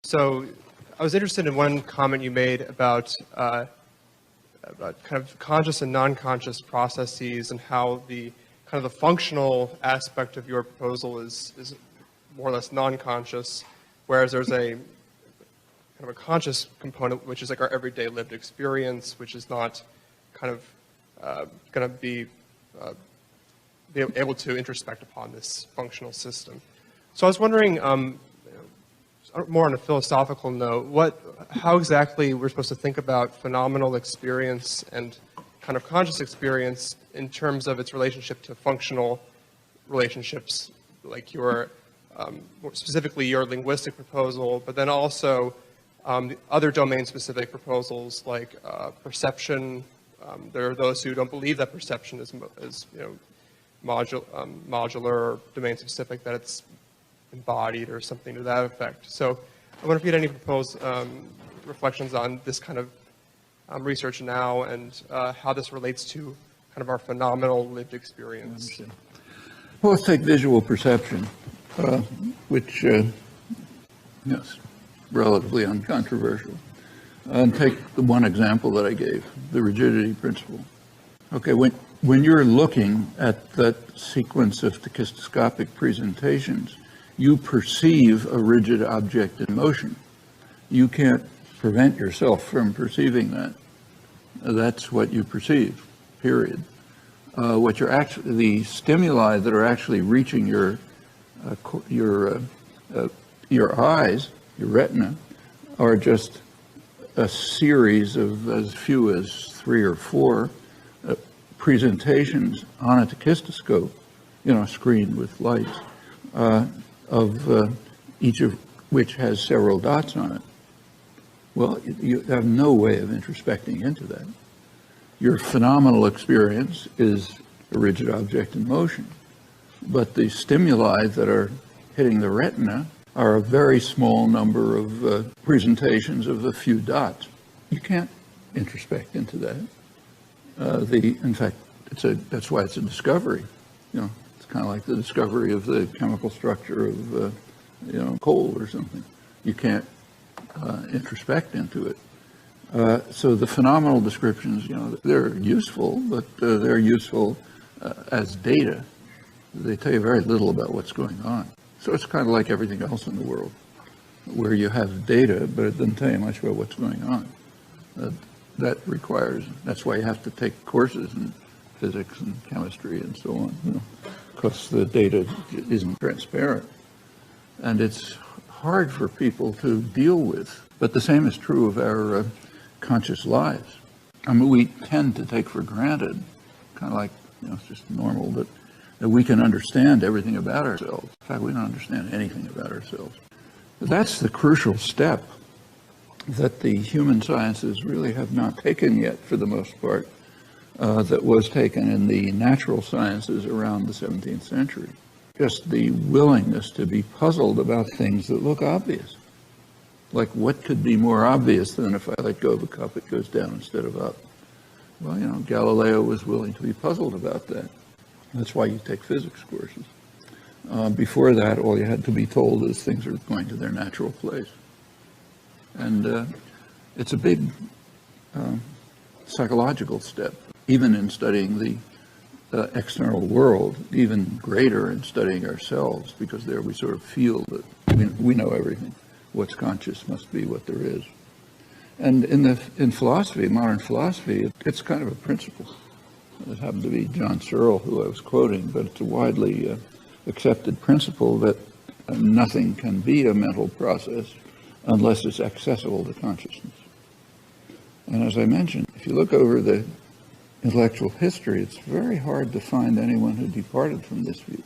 So I was interested in one comment you made about kind of conscious and non-conscious processes and how the kind of the functional aspect of your proposal is more or less non-conscious, whereas there's a kind of a conscious component, which is like our everyday lived experience, which is not kind of going to be able to introspect upon this functional system. So I was wondering, more on a philosophical note, how exactly we're supposed to think about phenomenal experience and kind of conscious experience in terms of its relationship to functional relationships, like your, specifically your linguistic proposal, but then also the other domain-specific proposals like perception. There are those who don't believe that perception is modular or domain-specific, that it's embodied or something to that effect. So I wonder if you had any proposed reflections on this kind of research now and how this relates to kind of our phenomenal lived experience. Well, let's take visual perception, which yes, relatively uncontroversial. And take the one example that I gave, the rigidity principle. Okay, when you're looking at that sequence of tachistoscopic presentations, you perceive a rigid object in motion. You can't prevent yourself from perceiving that. That's what you perceive, period. The stimuli that are actually reaching your eyes, your retina, are just a series of as few as 3 or 4 presentations on a tachistoscope, screened with lights, of each of which has several dots on it. Well, you have no way of introspecting into that. Your phenomenal experience is a rigid object in motion, but the stimuli that are hitting the retina are a very small number of presentations of a few dots. You can't introspect into that. In fact, that's why it's a discovery. It's kind of like the discovery of the chemical structure of coal or something. You can't introspect into it. So the phenomenal descriptions, they're useful, but they're useful as data. They tell you very little about what's going on. So it's kind of like everything else in the world, where you have data, but it doesn't tell you much about what's going on. That's why you have to take courses in physics and chemistry and so on, because the data isn't transparent. And it's hard for people to deal with. But the same is true of our conscious lives. I mean, we tend to take for granted, kind of like, it's just normal, that we can understand everything about ourselves. In fact, we don't understand anything about ourselves. But that's the crucial step that the human sciences really have not taken yet, for the most part, that was taken in the natural sciences around the 17th century. Just the willingness to be puzzled about things that look obvious. Like, what could be more obvious than if I let go of a cup, it goes down instead of up? Well, Galileo was willing to be puzzled about that. That's why you take physics courses. Before that, all you had to be told is things are going to their natural place. And it's a big psychological step, even in studying the external world, even greater in studying ourselves, because there we sort of feel that we know everything. What's conscious must be what there is. And in philosophy, modern philosophy, it's kind of a principle. It happened to be John Searle, who I was quoting, but it's a widely accepted principle that nothing can be a mental process unless it's accessible to consciousness. And as I mentioned, if you look over the intellectual history, it's very hard to find anyone who departed from this view.